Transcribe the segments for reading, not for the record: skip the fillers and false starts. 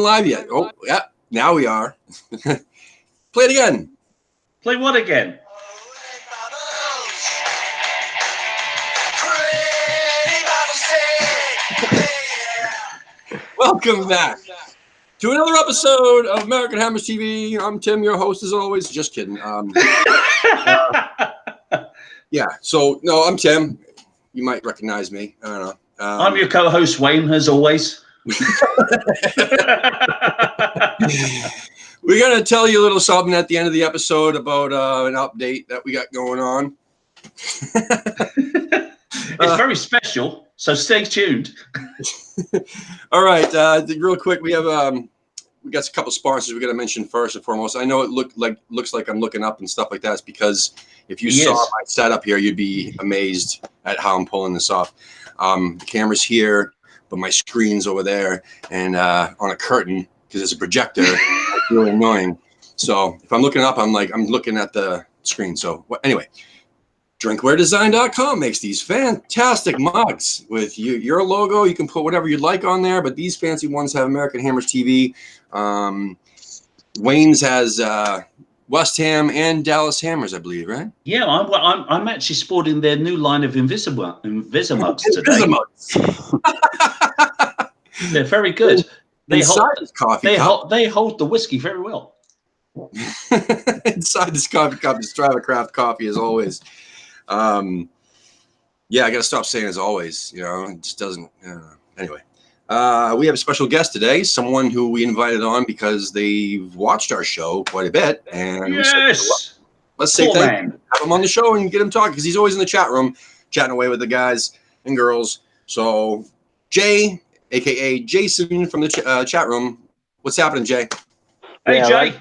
live yet? Oh, yeah. Now we are. Play it again. Play what again? Welcome back to another episode of American Hammers TV. I'm Tim, your host as always. Just kidding. Yeah. So no, I'm Tim. You might recognize me. I don't know. I'm your co-host Wayne, as always. We're going to tell you a little something at the end of the episode about an update that we got going on. It's very special, so stay tuned. All right, real quick, we got a couple sponsors we're going to mention first and foremost. I know it looks like I'm looking up and stuff like that. It's because if you saw my setup here, you'd be amazed at how I'm pulling this off. The camera's here, but my screen's over there and on a curtain because it's a projector. It's really annoying. So if I'm looking up, I'm looking at the screen. So anyway, drinkwaredesign.com makes these fantastic mugs with your logo. You can put whatever you'd like on there, but these fancy ones have American Hammers TV. Wayne's has West Ham and Dallas Hammers, I believe, right? Yeah, I'm actually sporting their new line of Invisimugs today. They're very good. They hold the whiskey very well. Inside this coffee cup is Strava Craft coffee, as always. Yeah, I got to stop saying as always. You know, it just doesn't. Anyway, we have a special guest today, someone who we invited on because they've watched our show quite a bit. And yes, let's say thank you. Have him on the show and get him talking because he's always in the chat room chatting away with the guys and girls. So, Jay, aka Jason from the chat room, what's happening, Jay? Hey, Jay. Right.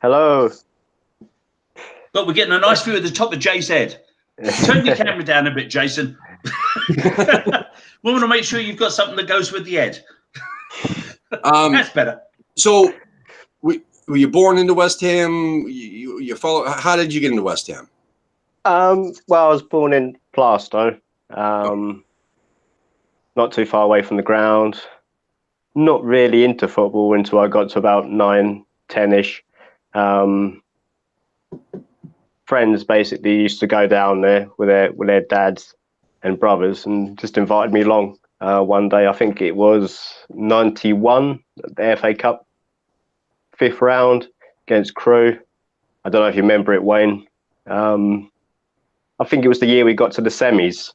Hello. Look, we're getting a nice view of the top of Jay's head. Turn your camera down a bit, Jason. We want to make sure you've got something that goes with the head. That's better. So, were you born into West Ham? You follow? How did you get into West Ham? Well, I was born in Plaistow, not too far away from the ground. Not really into football until I got to about 9, 10-ish. Friends basically used to go down there with their dads and brothers and just invited me along one day. I think it was 91, the FA Cup, 5th round against Crewe. I don't know if you remember it, Wayne. I think it was the year we got to the semis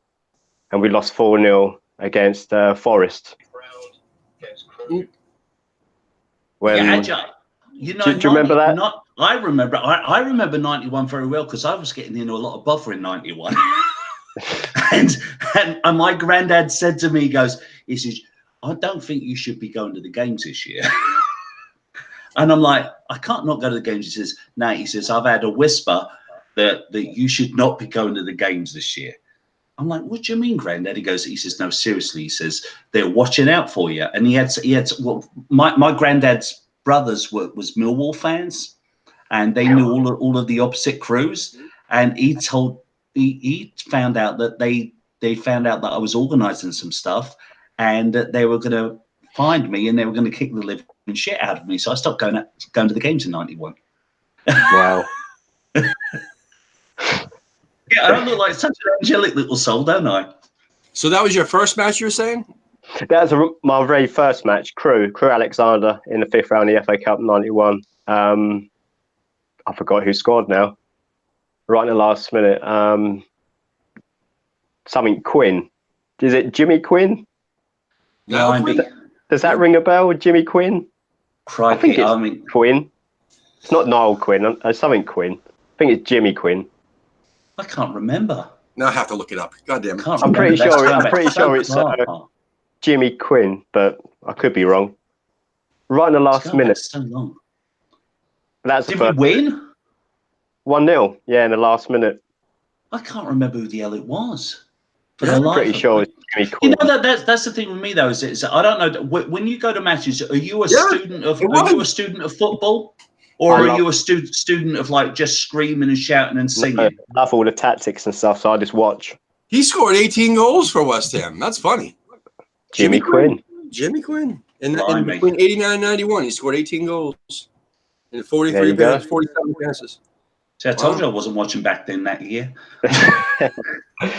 and we lost 4-0 against Forest. When, do you remember that? I remember 91 very well because I was getting into a lot of bother in 91. and my granddad said to me, he says, I don't think you should be going to the games this year. And I'm like, I can't not go to the games. He says, no, he says, I've had a whisper that you should not be going to the games this year. I'm like, what do you mean, Granddad? He says, no, seriously. He says, they're watching out for you. And he had my granddad's brothers was Millwall fans, and they knew all of the opposite crews. And he found out that they found out that I was organising some stuff, and that they were going to find me and they were going to kick the living shit out of me. So I stopped going to the games in 91. Wow. Yeah, I don't look like such an angelic little soul, don't I? So that was your first match, you were saying? That was my very first match, Crewe Alexander in the 5th round of the FA Cup 91. I forgot who scored now. Right in the last minute. Something Quinn. Is it Jimmy Quinn? No. Does that ring a bell, Jimmy Quinn? Crikey, I think it's Quinn. It's not Niall Quinn. Something Quinn. I think it's Jimmy Quinn. I can't remember. Now I have to look it up. God damn it. I'm pretty sure it's Jimmy Quinn, but I could be wrong. Right in the last minute. So long. Did we win? 1-0, yeah, in the last minute. I can't remember who the hell it was. I'm pretty sure it's Jimmy Quinn. You know, that's the thing with me though. Is I don't know when you go to matches. Are you a student of football? Or are you a student of like just screaming and shouting and singing? I love all the tactics and stuff, so I just watch. He scored 18 goals for West Ham. That's funny. Jimmy Quinn. Jimmy Quinn. In between 89 and 91, he scored 18 goals and 43 47 passes. See, I told you I wasn't watching back then that year.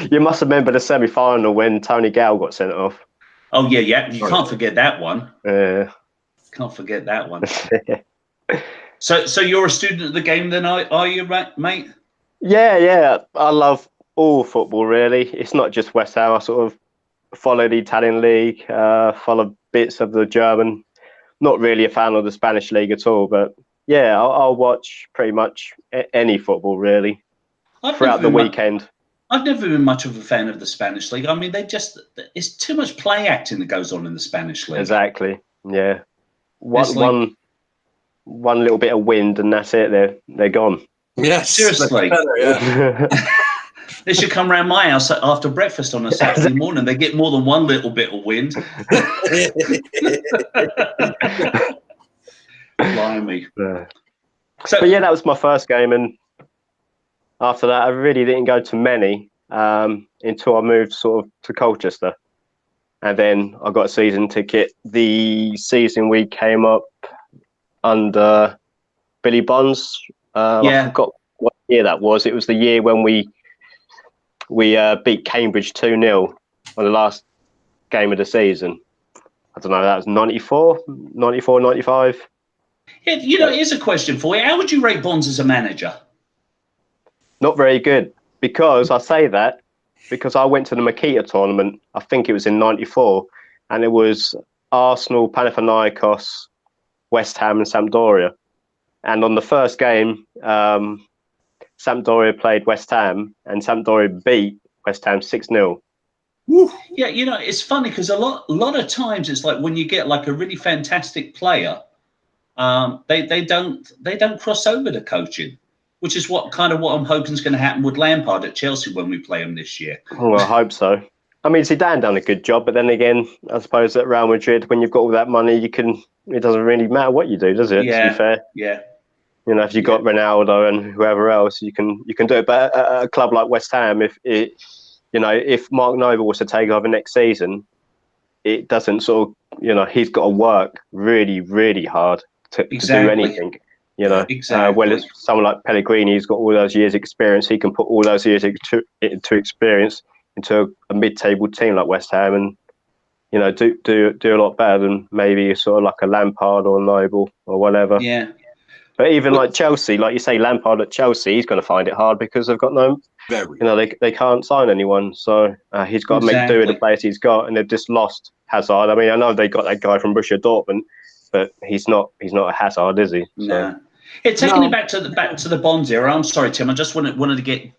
You must remember the semi-final when Tony Gale got sent off. Oh, yeah. You can't forget that one. Can't forget that one. So you're a student of the game then, are you, mate? Yeah. I love all football, really. It's not just West Ham. I sort of follow the Italian league, follow bits of the German. Not really a fan of the Spanish league at all, but yeah, I'll watch pretty much any football, really, throughout the weekend. I've never been much of a fan of the Spanish league. I mean, it's too much play acting that goes on in the Spanish league. Exactly, yeah. One little bit of wind and that's it. They're gone. Yes, seriously. Better, yeah. They should come around my house after breakfast on a Saturday morning. They get more than one little bit of wind. Blimey. But yeah, that was my first game, and after that, I really didn't go to many until I moved sort of to Colchester, and then I got a season ticket. The season we came up under Billy Bonds. I forgot what year that was. It was the year when we beat Cambridge 2-0 on the last game of the season. I don't know, that was 94, 95. Yeah, here's a question for you. How would you rate Bonds as a manager? Not very good, because I say that because I went to the Makita tournament, I think it was in 94, and it was Arsenal, Panathinaikos, West Ham and Sampdoria. And on the first game, Sampdoria played West Ham, and Sampdoria beat West Ham 6-0. Yeah, it's funny because a lot of times it's like when you get like a really fantastic player, they don't cross over to coaching, which is what I'm hoping is going to happen with Lampard at Chelsea when we play him this year. Well, I hope so. I mean, Zidane done a good job, but then again, I suppose at Real Madrid, when you've got all that money, it doesn't really matter what you do, does it? Yeah, to be fair. Yeah. If you've got Ronaldo and whoever else, you can do it. But at a club like West Ham, if Mark Noble was to take over next season, it doesn't sort of, he's got to work really, really hard to do anything. Exactly. Well, it's someone like Pellegrini, he's got all those years' experience. He can put all those years into experience into a mid-table team like West Ham, and do a lot better than maybe sort of like a Lampard or Noble or whatever. Yeah. But even like Chelsea, like you say, Lampard at Chelsea, he's going to find it hard because they've got they can't sign anyone. So he's got to make do with the players he's got, and they've just lost Hazard. I mean, I know they got that guy from Borussia Dortmund, but he's not a Hazard, is he? So. No. Yeah, taking it back to the Bonds era. I'm sorry, Tim. I just wanted to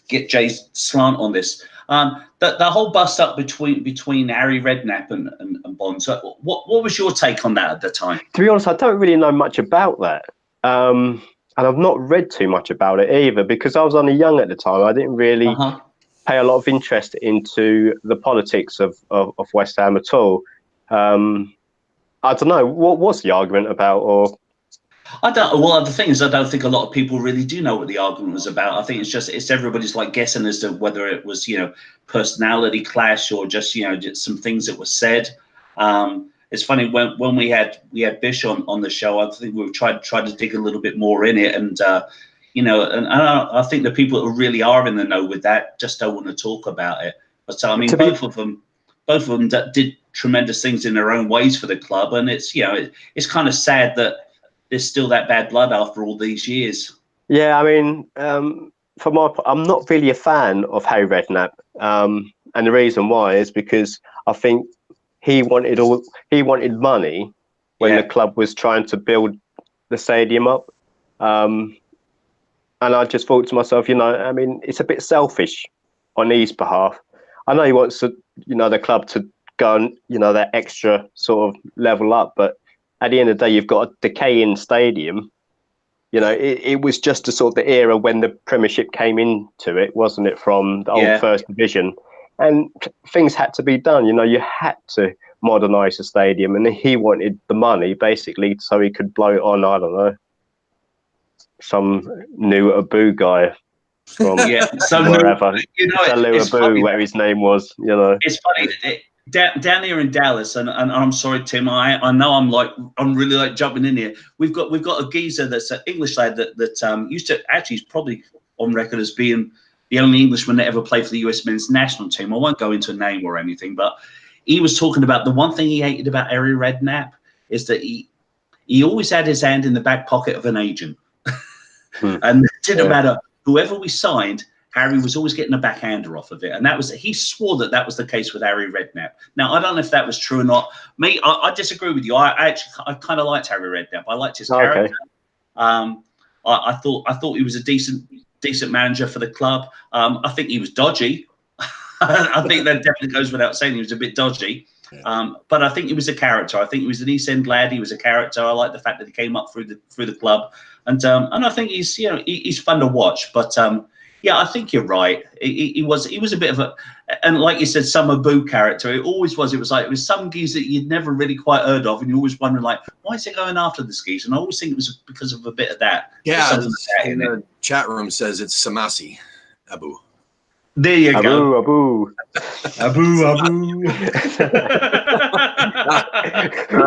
get Jay's slant on this. The whole bust up between Harry Redknapp and Bonds. What was your take on that at the time? To be honest, I don't really know much about that, and I've not read too much about it either because I was only young at the time. I didn't really pay a lot of interest into the politics of West Ham at all. I don't know what was the argument about, or. I don't. Well, the thing is, I don't think a lot of people really do know what the argument was about. I think it's everybody's like guessing as to whether it was personality clash or just just some things that were said. It's funny when we had Bish on the show. I think we tried to dig a little bit more in it, and and I think the people that really are in the know with that just don't want to talk about it. But so I mean, both of them did tremendous things in their own ways for the club, and it's it's kind of sad that there's still that bad blood after all these years. Yeah, I mean, for my part, I'm not really a fan of Harry Redknapp, and the reason why is because I think he wanted money when the club was trying to build the stadium up, and I just thought to myself, I mean, it's a bit selfish on his behalf. I know he wants the club to go and that extra sort of level up, but at the end of the day, you've got a decaying stadium. It was just a sort of the era when the Premiership came into it, wasn't it, from the old First Division? And things had to be done. You had to modernise the stadium, and he wanted the money, basically, so he could blow it on, I don't know, some new Abu guy from wherever. It's funny, where his name was, It's funny. down here in Dallas, and I'm sorry, Tim. I know I'm really like jumping in here. We've got a geezer that's an English lad that used to actually, he's probably on record as being the only Englishman that ever played for the US men's national team. I won't go into a name or anything, but he was talking about the one thing he hated about Harry Redknapp is that he always had his hand in the back pocket of an agent, and it didn't matter whoever we signed. Harry was always getting a backhander off of it, and he swore that was the case with Harry Redknapp. Now, I don't know if that was true or not. Me, I disagree with you. I kind of liked Harry Redknapp. I liked his character. I thought he was a decent manager for the club. I think he was dodgy. I think that definitely goes without saying. He was a bit dodgy. But I think he was a character. I think he was an East End lad. He was a character. I like the fact that he came up through the club, and I think he's fun to watch. But yeah, I think you're right. He was a bit of a, and like you said, Summer Boo character. It always was. It was some geese that you'd never really quite heard of, and you always wondering like, why is he going after the geese? And I always think it was because of a bit of that. Yeah, in the chat room says it's Samasi Abu. There you go. Abu.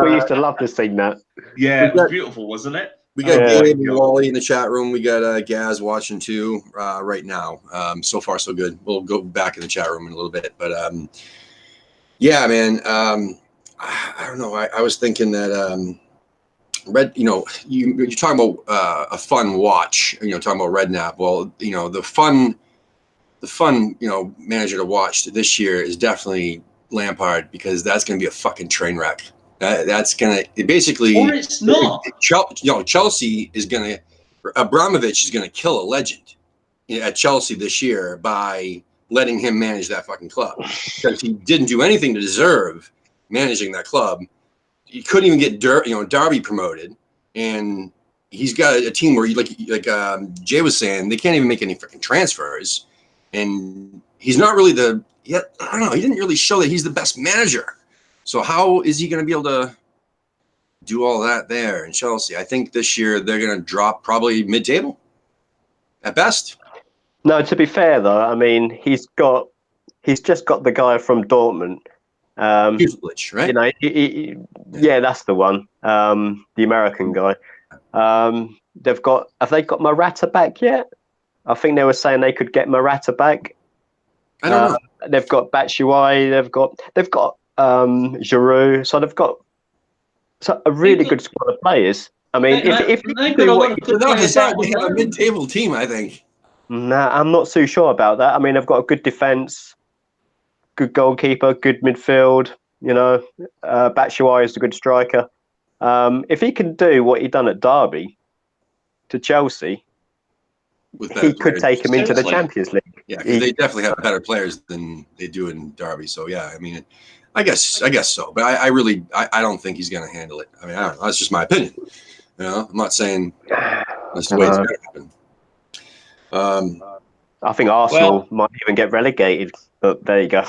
We used to love to sing that. Yeah, it was beautiful, wasn't it? We got Gabe and Wally in the chat room. We got Gaz watching too right now. So far, so good. We'll go back in the chat room in a little bit. But yeah, man, I don't know. I was thinking that you're talking about a fun watch. Talking about Redknapp. Well, the fun manager to watch this year is definitely Lampard, because that's going to be a fucking train wreck. That's going to basically. Or it's not. Chelsea is going to. Abramovich is going to kill a legend at Chelsea this year by letting him manage that fucking club, because he didn't do anything to deserve managing that club. He couldn't even get Derby promoted, and he's got a team where like Jay was saying, they can't even make any freaking transfers, and he's not really I don't know. He didn't really show that he's the best manager. So how is he going to be able to do all that there in Chelsea? I think this year they're going to drop probably mid-table at best. No, to be fair though, I mean he's just got the guy from Dortmund. Youles, right? Yeah, that's the one. The American guy. Have they got Morata back yet? I think they were saying they could get Morata back. I don't know. They've got Batshuayi. They've got Giroud. So they've got a really good squad of players. I mean, if they've got a lot of good players, they have a mid-table team, I think. Nah, I'm not too sure about that. I mean, they've got a good defense, good goalkeeper, good midfield. Batshuayi is a good striker. If he can do what he done at Derby to Chelsea, he could take him into the Champions League. Yeah, because they definitely have better players than they do in Derby. So yeah, I mean, I guess so. But I really don't think he's going to handle it. I mean, I don't know. That's just my opinion. I'm not saying that's the way it's going to happen. I think Arsenal might even get relegated. But there you go.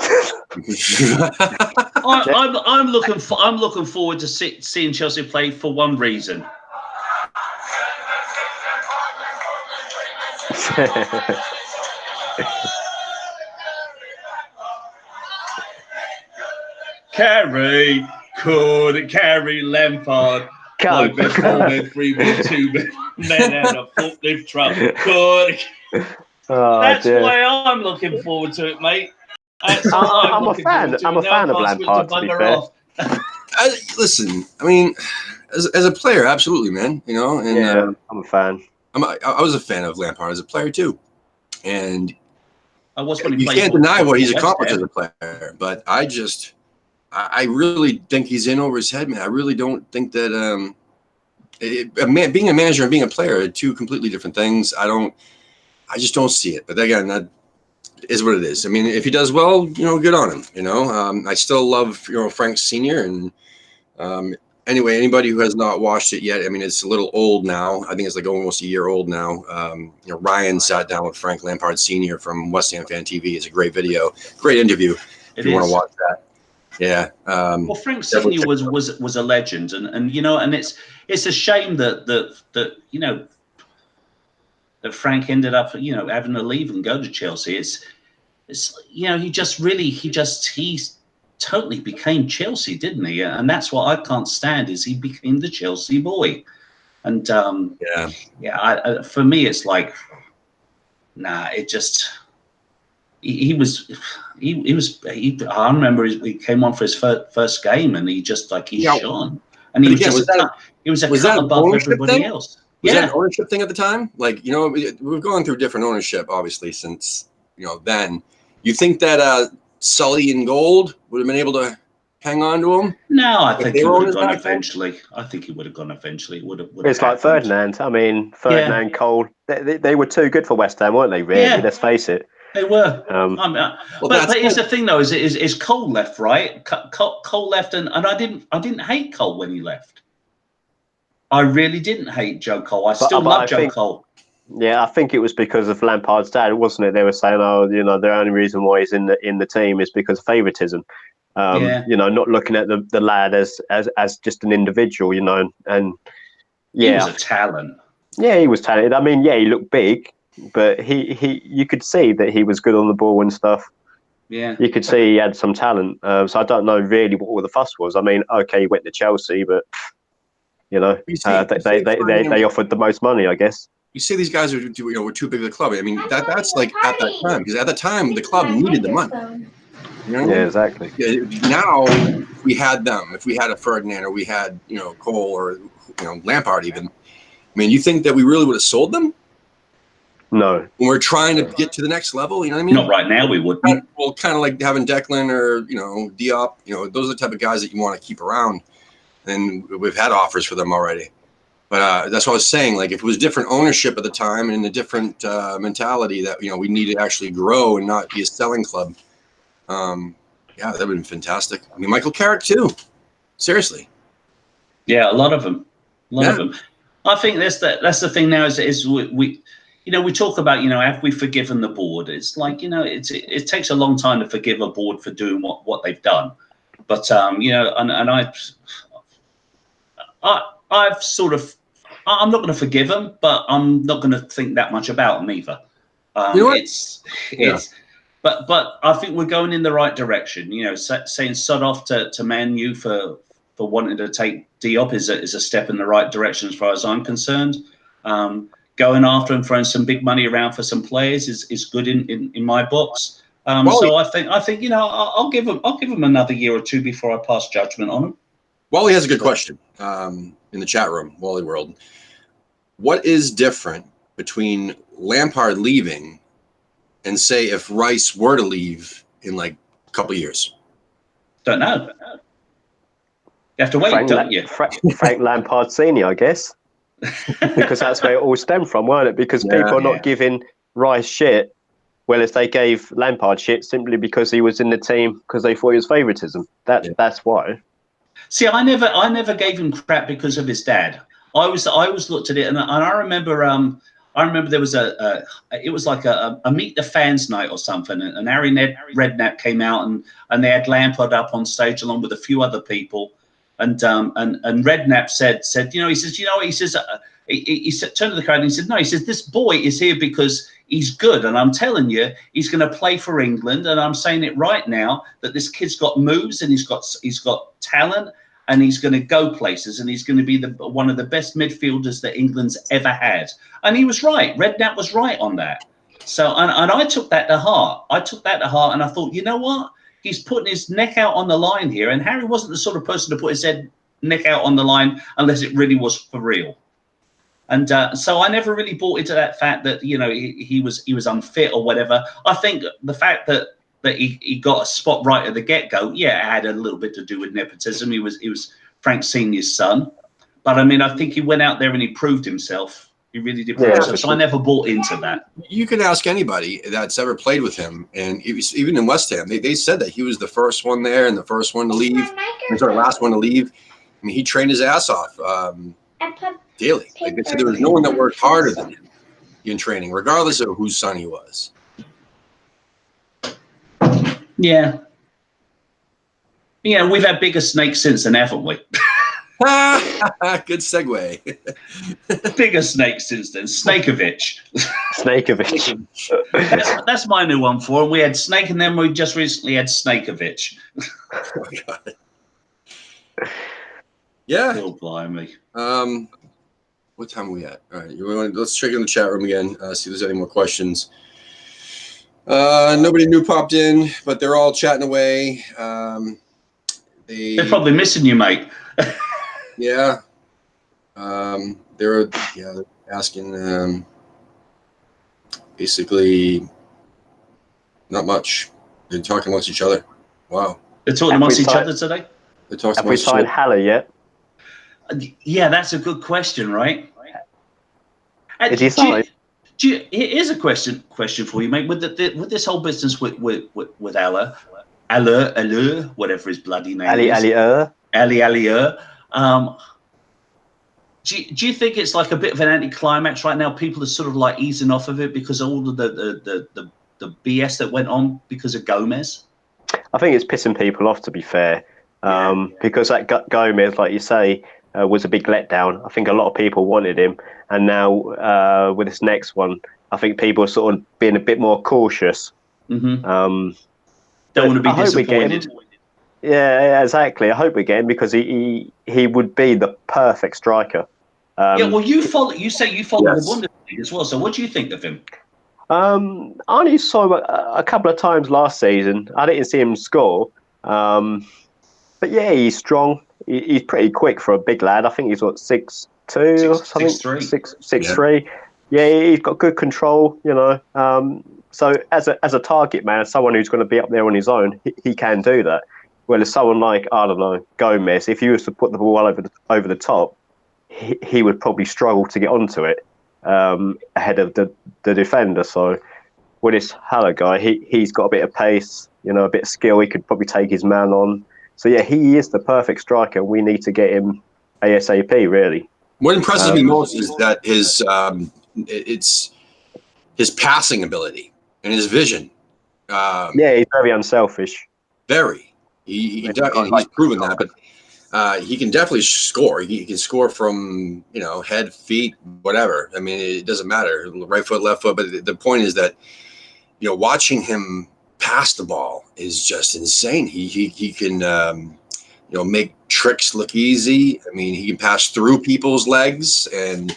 I'm looking forward to seeing Chelsea play for one reason. Carry Lampard. Like there's 4 men, 3 men, 2 men out of forklift truck. That's why I'm looking forward to it, mate. I'm a fan of Lampard, to be fair. Listen, I mean, as a player, absolutely, man. And I'm a fan. I was a fan of Lampard as a player too, and you can't deny what he's accomplished as a player. But I really think he's in over his head, man. I really don't think that being a manager and being a player are two completely different things. I just don't see it. But again, that is what it is. I mean, if he does well, good on him. I still love Frank Sr. and anyway, anybody who has not watched it yet, I mean, it's a little old now. I think it's like almost a year old now. Ryan sat down with Frank Lampard Sr. from West Ham Fan TV. It's a great video, great interview. If you want to watch that. Yeah. Well, Frank Senior was a legend, and it's a shame that Frank ended up having to leave and go to Chelsea. It's he totally became Chelsea, didn't he? And that's what I can't stand, is he became the Chelsea boy. And for me, it's like, nah, it just. He was. I remember he came on for his first game, and he just shone. And he was just a cut above everybody else. Was that an ownership thing at the time? Like, you know, we've gone through different ownership, obviously, since, you know, then. You think that Sully and Gold would have been able to hang on to him? No, I think he would have gone eventually. I think he would have gone eventually. It's like Ferdinand. I mean, Ferdinand, Cole, they were too good for West Ham, weren't they, really? Yeah. Let's face it. They were. But here's the thing, though, is Cole left, right? Cole left, and I didn't hate Cole when he left. I really didn't hate Joe Cole. I still love Joe Cole. Yeah, I think it was because of Lampard's dad, wasn't it? They were saying, oh, you know, the only reason why he's in the team is because of favouritism. You know, not looking at the lad as just an individual, you know, and he was a talent. Yeah, he was talented. I mean, yeah, he looked big, but you could see that he was good on the ball and stuff. Yeah, you could see he had some talent. So I don't know really what all the fuss was. I mean, okay, he went to Chelsea, but you know, they offered the most money, I guess. You say these guys were too big of the club. I mean, that's like at that time, because at the time the club needed the money. You know what I mean? Exactly. Now, if we had them, if we had a Ferdinand, or we had Cole, or Lampard, even. I mean, you think that we really would have sold them? No. When we're trying to get to the next level, you know what I mean? Not right now, we wouldn't. Well, kind of like having Declan or Diop. Those are the type of guys that you want to keep around, and we've had offers for them already. But that's what I was saying. Like, if it was different ownership at the time and a different mentality that we need to actually grow and not be a selling club, that would have been fantastic. I mean, Michael Carrick too. Seriously. Yeah, a lot of them. A lot of them. I think that's the thing now is we talk about have we forgiven the board? It's like it takes a long time to forgive a board for doing what they've done, but I've sort of. I'm not going to forgive them, but I'm not going to think that much about them either. But I think we're going in the right direction. Saying sod off to Man U for wanting to take Diop is a step in the right direction as far as I'm concerned. Going after and throwing some big money around for some players is good in my books. So I think I'll give them another year or two before I pass judgment on them. Wally has a good question in the chat room, Wally World. What is different between Lampard leaving and, say, if Rice were to leave in like a couple of years? Don't know. You have to wait, don't you? Frank Lampard Senior, I guess. Because that's where it all stemmed from, weren't it? Because people are not giving Rice shit, whereas they gave Lampard shit simply because he was in the team because they thought he was favouritism. That's why. See, I never gave him crap because of his dad. I always looked at it, and I remember there was it was like a meet the fans night or something, and Harry Redknapp came out and they had Lampard up on stage along with a few other people, and Redknapp said he said turned to the crowd and he said, no, he says, this boy is here because he's good, and I'm telling you he's going to play for England, and I'm saying it right now that this kid's got moves and he's got talent. And he's going to go places, and he's going to be one of the best midfielders that England's ever had. And he was right. Redknapp was right on that. So, and I took that to heart. And I thought, you know what? He's putting his neck out on the line here. And Harry wasn't the sort of person to put his neck out on the line unless it really was for real. And so I never really bought into that fact that he was unfit or whatever. I think the fact that he got a spot right at the get-go, it had a little bit to do with nepotism. He was Frank Senior's son. But, I mean, I think he went out there and he proved himself. He really did prove himself. So I never bought into that. You can ask anybody that's ever played with him. And even in West Ham, they said that he was the first one there and the first one to leave. Sorry, last one to leave. I mean, he trained his ass off daily. Like they said, there was no one that worked harder than him in training, regardless of whose son he was. Yeah. We've had bigger snakes since then, haven't we? Good segue. Bigger snake since then. Snakeovich. Snakeovich. That's my new one for him. We had Snake, and then we just recently had Snakeovich. Oh, God. Yeah. Oh, blimey. What time are we at? All right. Let's check in the chat room again. See if there's any more questions. Nobody new popped in, but they're all chatting away. They're probably missing you, mate. Yeah. They're asking basically not much. They're talking amongst each other. Wow. They're talking amongst each other today? They're talking Have we signed Haller yet? Yeah, that's a good question, right? Did he sign? Here's a question for you, mate. With this whole business with Allah, whatever his bloody name is. Ali. Do you think it's like a bit of an anticlimax right now? People are sort of like easing off of it because of all of the BS that went on because of Gomez? I think it's pissing people off, to be fair, because that Gomez, like you say, was a big letdown. I think a lot of people wanted him, and now with this next one, I think people are sort of being a bit more cautious. Mm-hmm. Don't want to be disappointed. Yeah, exactly. I hope we get him because he would be the perfect striker. Well, you say you follow the Bundesliga as well. So, what do you think of him? I only saw him a couple of times last season. I didn't see him score, but yeah, he's strong. He's pretty quick for a big lad. I think he's 6'2" or something. 6'3". Yeah, he's got good control. So as a target man, someone who's going to be up there on his own, he can do that. Well, as someone like, I don't know, Gomez, if you was to put the ball over the top, he would probably struggle to get onto it ahead of the defender. So with this Haller guy, he's got a bit of pace, a bit of skill. He could probably take his man on. So yeah, he is the perfect striker. We need to get him ASAP, really. What impresses me most is that it's his passing ability and his vision. Yeah, he's very unselfish. Very. He's proven that, but he can definitely score. He can score from head, feet, whatever. I mean, it doesn't matter, right foot, left foot. But the point is that watching him pass the ball is just insane. He can make tricks look easy. I mean, he can pass through people's legs. And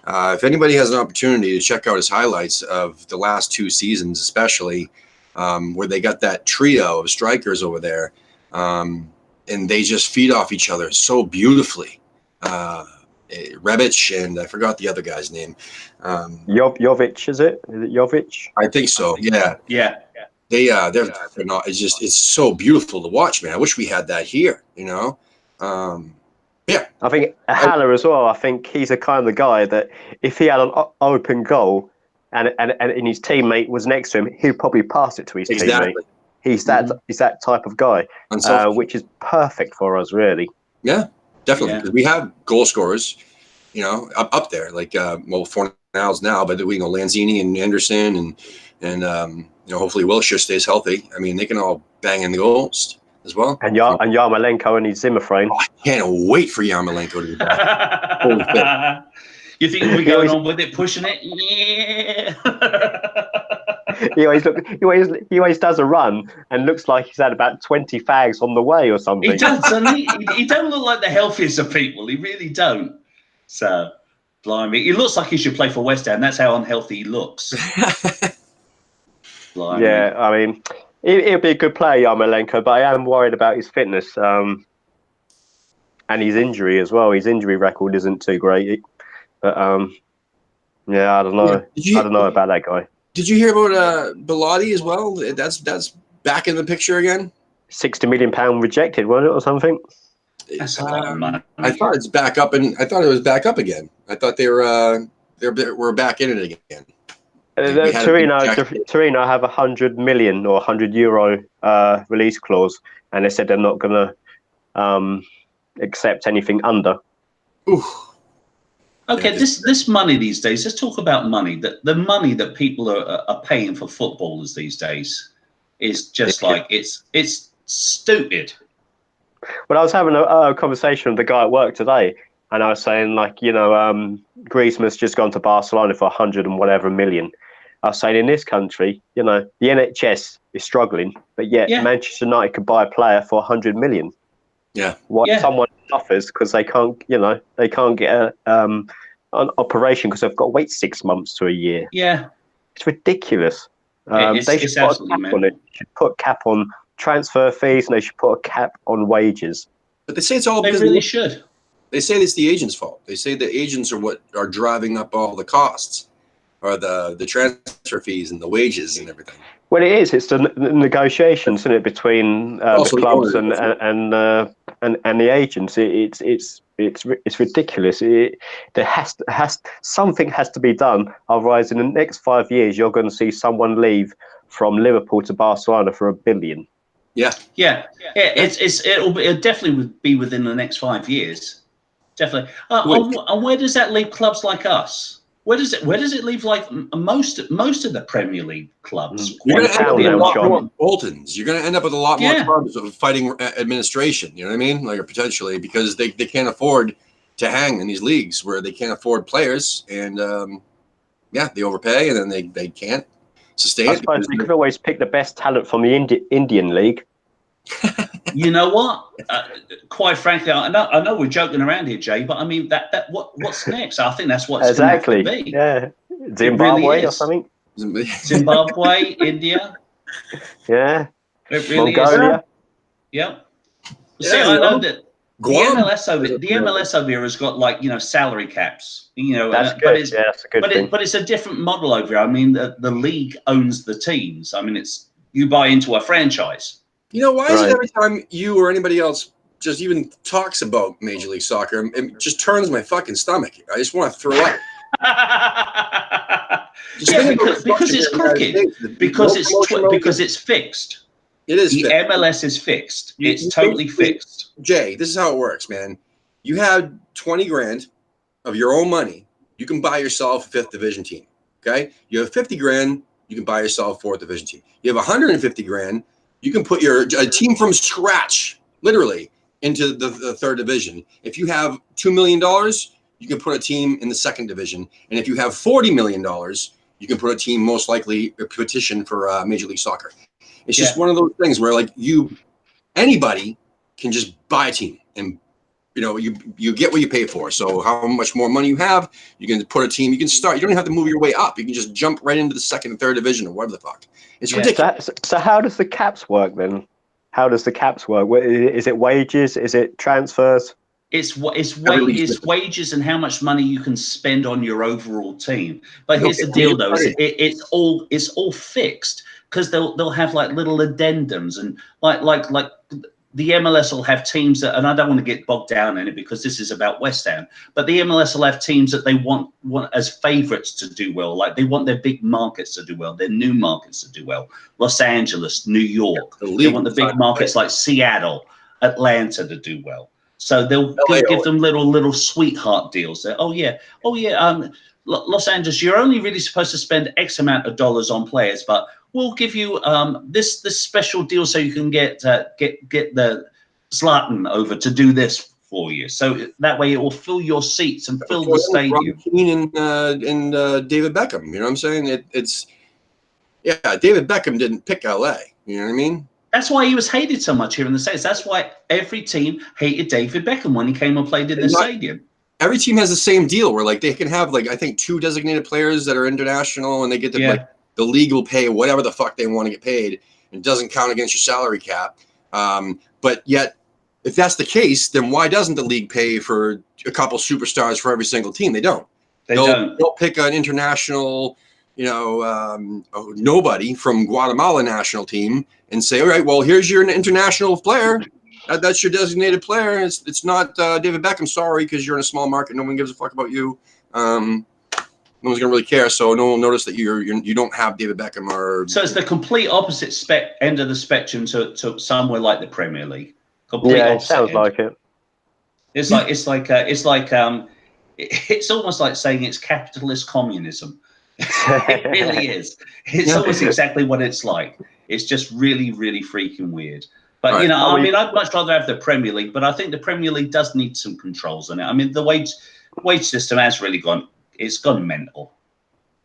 if anybody has an opportunity to check out his highlights of the last 2 seasons, especially where they got that trio of strikers over there. And they just feed off each other so beautifully. Rebic and I forgot the other guy's name. Jovic, is it? Is it Jovic? I think so. Yeah. They're not. It's so beautiful to watch, man. I wish we had that here. Yeah. I think Haller as well. I think he's the kind of guy that if he had an open goal and his teammate was next to him, he'd probably pass it to his teammate. He's that type of guy, which is perfect for us, really. Yeah, definitely. Because we have goal scorers, up there, like Fornals now, but we know Lanzini and Anderson and hopefully Wilshere stays healthy. I mean, they can all bang in the goals as well. And Yarmolenko and his Zimmer frame. Oh, I can't wait for Yarmolenko to be back. You think we're going on with it, pushing it? Yeah. He always does a run and looks like he's had about 20 fags on the way or something. He does, doesn't he? He don't look like the healthiest of people. He really don't. So, blimey. He looks like he should play for West Ham. That's how unhealthy he looks. Yeah, I mean, he'll be a good player, Yarmolenko, but I am worried about his fitness and his injury as well. His injury record isn't too great. But, yeah, I don't know. I don't know about that guy. Did you hear about Bellotti as well? That's back in the picture again. £60 million rejected, wasn't it, or something? That's a lot of money. I thought it's back up, and I thought it was back up again. I thought they were back in it again. Torino have €100 million or €100 release clause, and they said they're not going to accept anything under. Ooh. Okay, this money these days. Let's talk about money. The money that people are paying for footballers these days is just like it's stupid. Well, I was having a conversation with the guy at work today, and I was saying, like, Griezmann's just gone to Barcelona for 100 and whatever million. I was saying in this country, the NHS is struggling, but yet Manchester United could buy a player for 100 million. Yeah. Someone suffers because they can't get an operation because they've got to wait 6 months to a year. Yeah. It's ridiculous. They should put a cap on it. They should put a cap on transfer fees, and they should put a cap on wages. But they say it's all because they really should. They say it's the agent's fault. They say the agents are what are driving up all the costs, or the transfer fees and the wages and everything. Well, it is. It's the negotiations, isn't it, between the clubs and the agents. It's ridiculous. Something has to be done. Otherwise, in the next 5 years, you're going to see someone leave from Liverpool to Barcelona for $1 billion. Yeah. It'll definitely be within the next 5 years. Definitely. And where does that leave clubs like us? Where does it leave like most of the Premier League clubs? You're going to end up with a lot more Boltons. You're going to end up with a lot more clubs of fighting administration. You know what I mean? Like, potentially, because they can't afford to hang in these leagues where they can't afford players, and they overpay, and then they can't sustain. I suppose they could always pick the best talent from the Indian league. You know what? Quite frankly, I know we're joking around here, Jay, but I mean what's next? I think that's what's exactly. Going to be. Yeah, Zimbabwe or something. Zimbabwe, India. Yeah, it really Mongolia. Is. Yeah. See, I know that the MLS over here has got, like, salary caps. That's good. That's a good thing. But it's a different model over here. I mean, the league owns the teams. I mean, you buy into a franchise. You know, why is it every time you or anybody else just even talks about Major League Soccer, it just turns my fucking stomach? I just want to throw up. because it's crooked. Because it's fixed. It is. The MLS is fixed. It's totally fixed. Jay, this is how it works, man. You have 20 grand of your own money. You can buy yourself a 5th division team. Okay. You have 50 grand. You can buy yourself a 4th division team. You have 150 grand. You can put a team from scratch, literally, into the 3rd division. If you have $2 million, you can put a team in the 2nd division. And if you have $40 million, you can put a team, most likely a petition for Major League Soccer. It's just one of those things where, like, anybody can just buy a team, and you get what you pay for. So how much more money you have, you can put a team. You can start. You don't even have to move your way up. You can just jump right into the 2nd and 3rd division or whatever the fuck. It's ridiculous. So how does the caps work then? How does the caps work? Is it wages? Is it transfers? It's wages and how much money you can spend on your overall team. But here's the deal, though: it's all fixed, because they'll have like little addendums, and like the MLS will have teams that, and I don't want to get bogged down in it because this is about West Ham, but the MLS will have teams that they want as favourites to do well. Like, they want their big markets to do well, their new markets to do well. Los Angeles, New York. They want the big markets like Seattle, Atlanta to do well. So they'll give them little sweetheart deals. Los Angeles, you're only really supposed to spend X amount of dollars on players, but we'll give you this special deal so you can get the Zlatan over to do this for you. So that way it will fill your seats and fill the stadium. And David Beckham, you know what I'm saying? David Beckham didn't pick LA. You know what I mean? That's why he was hated so much here in the States. That's why every team hated David Beckham when he came and played in the stadium. Every team has the same deal where, like, they can have, like, I think 2 designated players that are international, and they get to like, the league will pay whatever the fuck they want to get paid. It doesn't count against your salary cap. But yet, if that's the case, then why doesn't the league pay for a couple superstars for every single team? They don't. They'll pick an international, nobody from Guatemala national team and say, all right, well, here's your international player. That's your designated player. It's not David Beckham. Sorry, because you're in a small market. No one gives a fuck about you. No one's gonna really care. So no one will notice that you don't have David Beckham. So it's the complete opposite end of the spectrum to somewhere like the Premier League. It sounds like it. It's almost like saying it's capitalist communism. It really is. It's almost exactly what it's like. It's just really, really freaking weird. But Right. you know, I mean, I'd much rather have the Premier League, but I think the Premier League does need some controls on it. I mean, the wage system has really gone mental.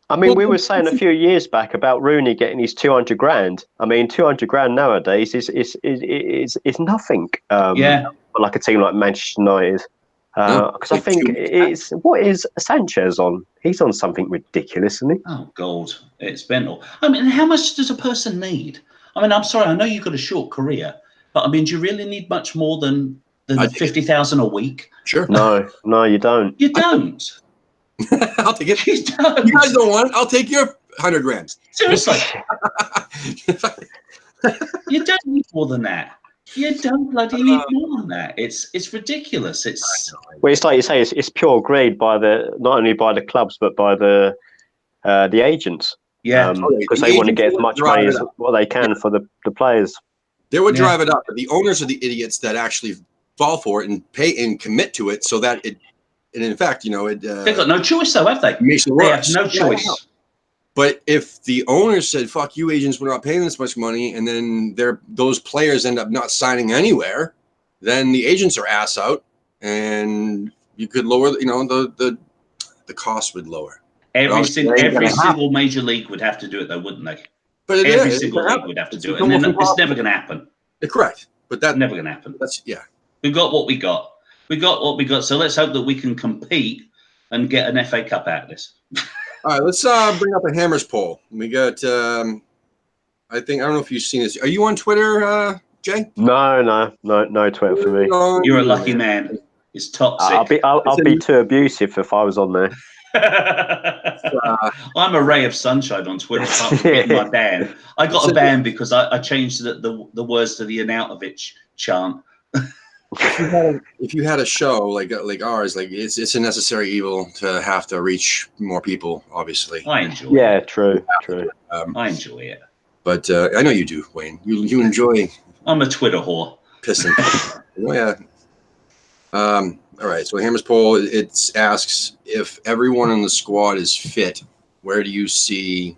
I mean, we were saying a few years back about Rooney getting his 200 grand. I mean, 200 grand nowadays is nothing. Yeah. For like a team like Manchester United. Because I think what is Sanchez on? He's on something ridiculous, isn't he? Oh God, it's mental. I mean, how much does a person need? I mean, I'm sorry, I know you've got a short career, but I mean, do you really need much more than 50,000 a week? Sure. No, you don't. You don't. I'll take it. You don't. You guys don't want it. I'll take your 100 grand. Seriously. You don't need more than that. You don't bloody need more than that. It's ridiculous. Well, it's like you say, it's pure greed by not only by the clubs but by the agents. Yeah, because they want to get as much money as what they can for the players. They would drive it up. The owners are the idiots that actually fall for it and pay and commit to it, so that it. And in fact, you know, they've got no choice, though, have they? Makes it worse. They have no choice. But if the owners said, "Fuck you, agents, we're not paying this much money," and then those players end up not signing anywhere, then the agents are ass out, and you could lower. You know, the cost would lower. Every single major league would have to do it, though, wouldn't they? But every single league would have to do it, and then it's never going to happen. Correct, but that's never going to happen. Yeah. We got what we got. We got what we got. So let's hope that we can compete and get an FA Cup out of this. All right, let's bring up a Hammers poll. We got. I don't know if you've seen this. Are you on Twitter, Jay? No Twitter for me. You're a lucky man. It's toxic. I'll be too abusive if I was on there. I'm a ray of sunshine on Twitter. My ban. I got a ban because I changed the words to the Arnautovic chant. If you had a show like ours, like it's a necessary evil to have to reach more people. Obviously, I enjoy. Yeah, it. True. I enjoy it. But I know you do, Wayne. You enjoy. I'm a Twitter whore. Pissing. Oh yeah. All right. So Hammers poll it asks if everyone in the squad is fit. Where do you see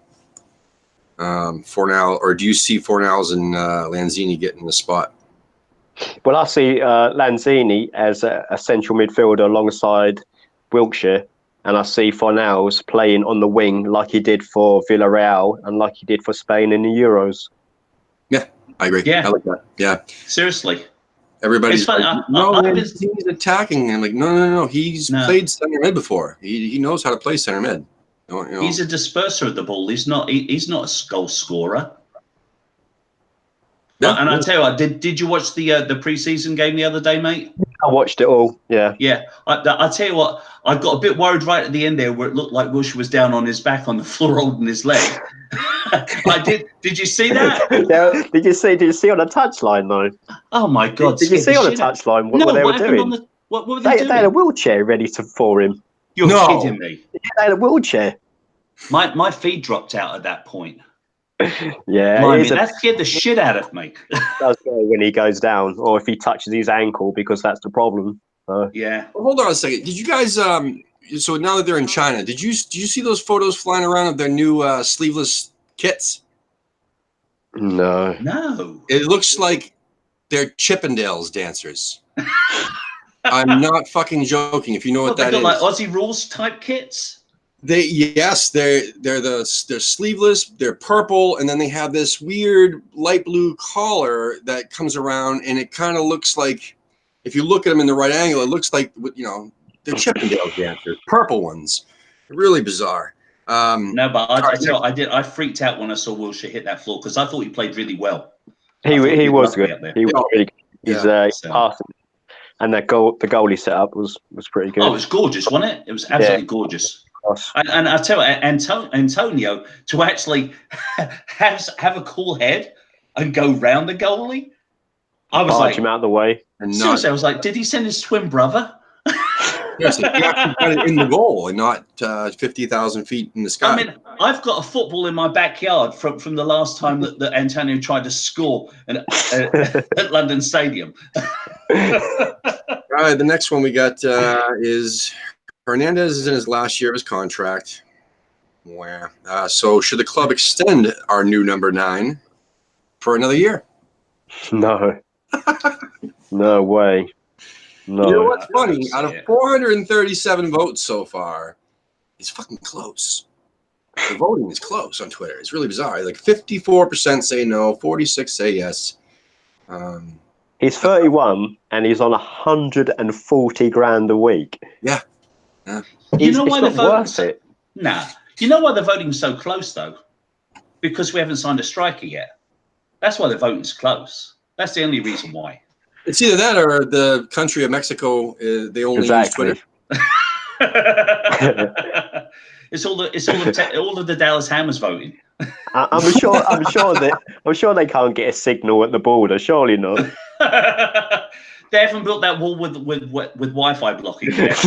Fornal, or do you see Fornals and Lanzini getting the spot? Well, I see Lanzini as a central midfielder alongside Wiltshire, and I see Fornals playing on the wing like he did for Villarreal and like he did for Spain in the Euros. Yeah, I agree. Yeah, I like that. Yeah, seriously. Everybody's like, he's attacking, and like, no. He's played center mid before. He knows how to play center mid. You know. He's a disperser of the ball. He's not a goal scorer. Yeah, and I tell you what, did you watch the pre-season game the other day, mate? I watched it all. Yeah. Yeah. I tell you what, I got a bit worried right at the end there, where it looked like Wilshere was down on his back on the floor holding his leg. I did. Did you see that? Yeah. Did you see on the touchline though? Oh my God! Did you see on the touchline what they were doing? What were they doing? They had a wheelchair ready for him. You're kidding me. They had a wheelchair. My feed dropped out at that point. Yeah, that scared the shit out of me. Does go when he goes down, or if he touches his ankle, because that's the problem. Yeah. Well, hold on a second. Did you guys? So now that they're in China, did you see those photos flying around of their new sleeveless kits? No. It looks like they're Chippendales dancers. I'm not fucking joking. If you know what that is, like Aussie Rules type kits. They're sleeveless, they're purple, and then they have this weird light blue collar that comes around, and it kind of looks like, if you look at them in the right angle, it looks like, you know, they're Chippendale dancers, purple ones. Really bizarre. No, but I freaked out when I saw Wilshere hit that floor because I thought he played really well. He was good. He was really good. His passing and the goal he set up was pretty good. Oh, it was gorgeous, wasn't it? It was absolutely gorgeous. And I tell you, Antonio, to actually have a cool head and go round the goalie, I was like, him out of the way. Seriously, I was like, did he send his twin brother? Yes, he actually got it in the goal and not 50,000 feet in the sky. I mean, I've got a football in my backyard from the last time that Antonio tried to score at London Stadium. All right, the next one we got is Hernandez is in his last year of his contract. Wow. So should the club extend our new number 9 for another year? No. No way. No. You know what's funny? Out of 437 votes so far, it's fucking close. The voting is close on Twitter. It's really bizarre. Like 54% say no, 46 say yes. He's 31 and he's on 140 grand a week. Yeah. You know why the worth it. Nah. You know why the voting's so close though? Because we haven't signed a striker yet. That's why the voting's close. That's the only reason why. It's either that or the country of Mexico. They only use Twitter. It's all of the Dallas Hammers voting. I'm sure they can't get a signal at the border. Surely not. They haven't built that wall with Wi-Fi blocking yet.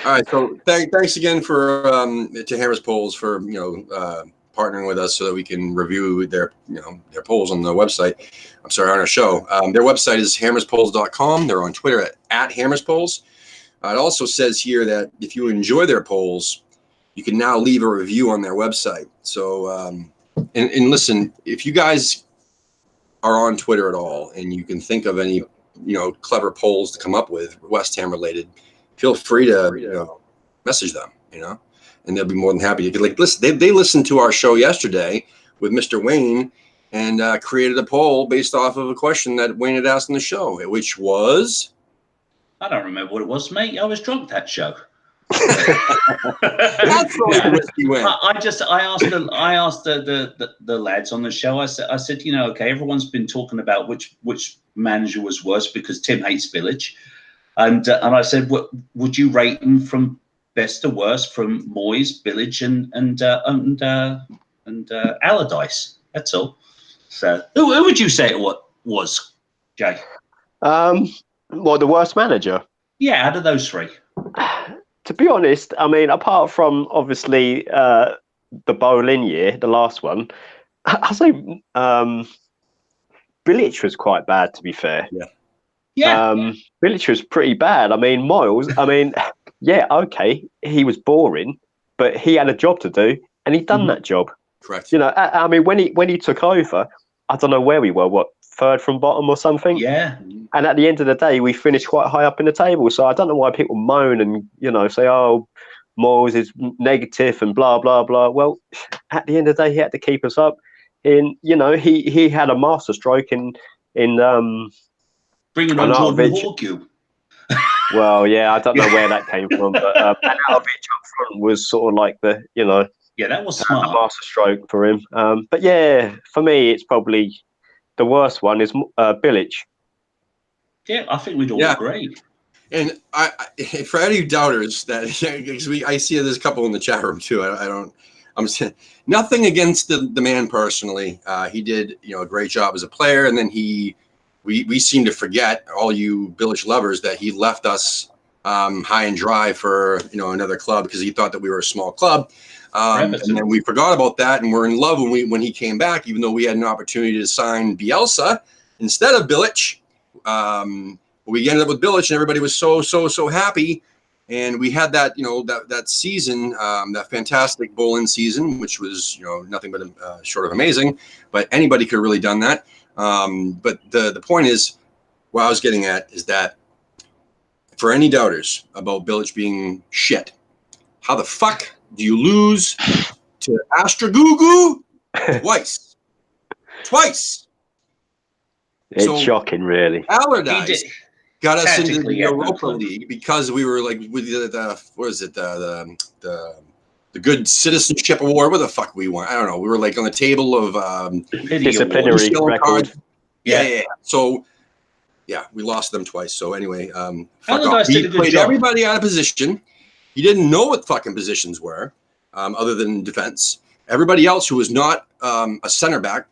All right, so thanks again to Hammers Polls for partnering with us so that we can review their polls on the website. I'm sorry, on our show. Their website is hammerspolls.com. They're on Twitter at hammerspolls. It also says here that if you enjoy their polls, you can now leave a review on their website. So and listen, if you guys are on Twitter at all and you can think of any clever polls to come up with West Ham related, feel free to message them, and they'll be more than happy. You could listen. They listened to our show yesterday with Mr. Wayne and created a poll based off of a question that Wayne had asked on the show, which was, I don't remember what it was, mate. I was drunk that show. That's the way the whiskey went. I asked the lads on the show. I said, okay, everyone's been talking about which manager was worse because Tim hates Village, and I said, would you rate them from best to worst from Moyes, Village, and Allardyce? That's all. So, who would you say it was, Jay? Well, the worst manager? Yeah, out of those three. To be honest, I mean, apart from obviously the Bolin year, the last one, I'll say Bilic was quite bad, to be fair. Yeah. Bilic was pretty bad. I mean, Miles, yeah, okay, he was boring, but he had a job to do, and he'd done that job. Correct. I mean, when he took over, I don't know where we were, third from bottom or something? Yeah. And at the end of the day, we finished quite high up in the table. So I don't know why people moan and, say, oh, Moyes is negative and blah, blah, blah. Well, at the end of the day, he had to keep us up. He had a masterstroke in bringing on Jordan Hawkew. Well, yeah, I don't know where that came from, but Anatovich up front was sort of like the, yeah, that was smart. Masterstroke for him. But yeah, for me, it's probably the worst one is Bilic. Yeah, I think we'd all agree. And I for any doubters that, because I see there's a couple in the chat room too. I'm saying nothing against the man personally. He did a great job as a player, and then we seem to forget, all you Bilic lovers, that he left us high and dry for another club because he thought that we were a small club. And then we forgot about that, and we're in love when he came back, even though we had an opportunity to sign Bielsa instead of Bilic. We ended up with Bilic, and everybody was so happy. And we had that that season, that fantastic Bolin season, which was nothing but short of amazing. But anybody could have really done that. But the point is, what I was getting at is that for any doubters about Bilic being shit, how the fuck do you lose to Astragugu twice? It's shocking, really. Allardyce got us into the Europa League because we were like with the good citizenship award. What the fuck we won? I don't know. We were like on the table of disciplinary record. Yeah. So yeah, we lost them twice. So anyway, Allardyce did a good played job. Everybody out of position. He didn't know what fucking positions were, other than defense. Everybody else who was not a center back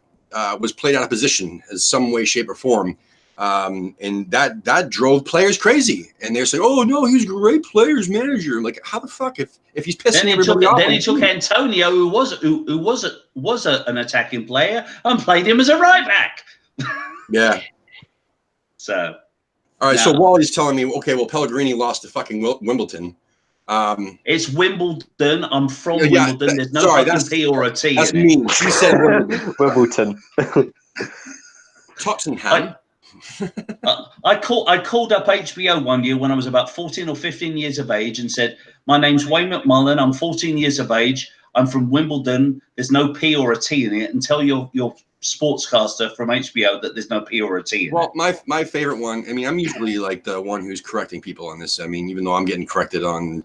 was played out of position in some way, shape, or form. And that drove players crazy. And they're saying, "Oh no, he's a great players manager." I'm like, how the fuck if he's pissing everybody off? Then he took Antonio, who was an attacking player, and played him as a right back. Yeah. So. All right. So Wally's telling me, okay, well, Pellegrini lost to fucking Wimbledon. It's Wimbledon. I'm from Wimbledon. There's no fucking P or a T. That's mean. She said Wimbledon. Tottenham. I called up HBO one year when I was about 14 or 15 years of age and said, "My name's Wayne McMullen. I'm 14 years of age. I'm from Wimbledon. There's no P or a T in it. And tell your sportscaster from HBO that there's no P or a T in it." Well, my favorite one. I mean, I'm usually like the one who's correcting people on this. I mean, even though I'm getting corrected on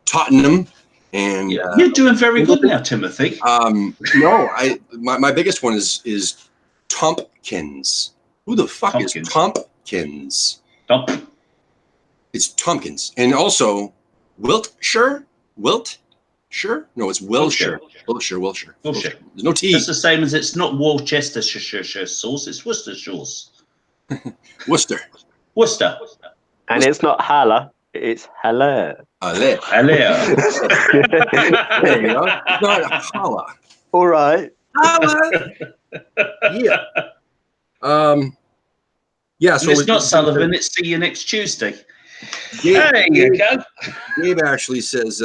Tottenham, and you're doing very good now, Timothy. No, my biggest one is Tompkins. Who the fuck is Tompkins? It's Tompkins, and also Wiltshire. Wiltshire? No, it's Wiltshire. Wiltshire. There's no T. That's the same as it's not Worcestershire sauce. It's Worcestershire sauce. Worcester. And it's not Haller. It's Haller. Haller. There you go. It's not Haller. All right. Haller. Yeah. Yeah. So it's not Sullivan. It's see you next Tuesday. There you go. Dave actually says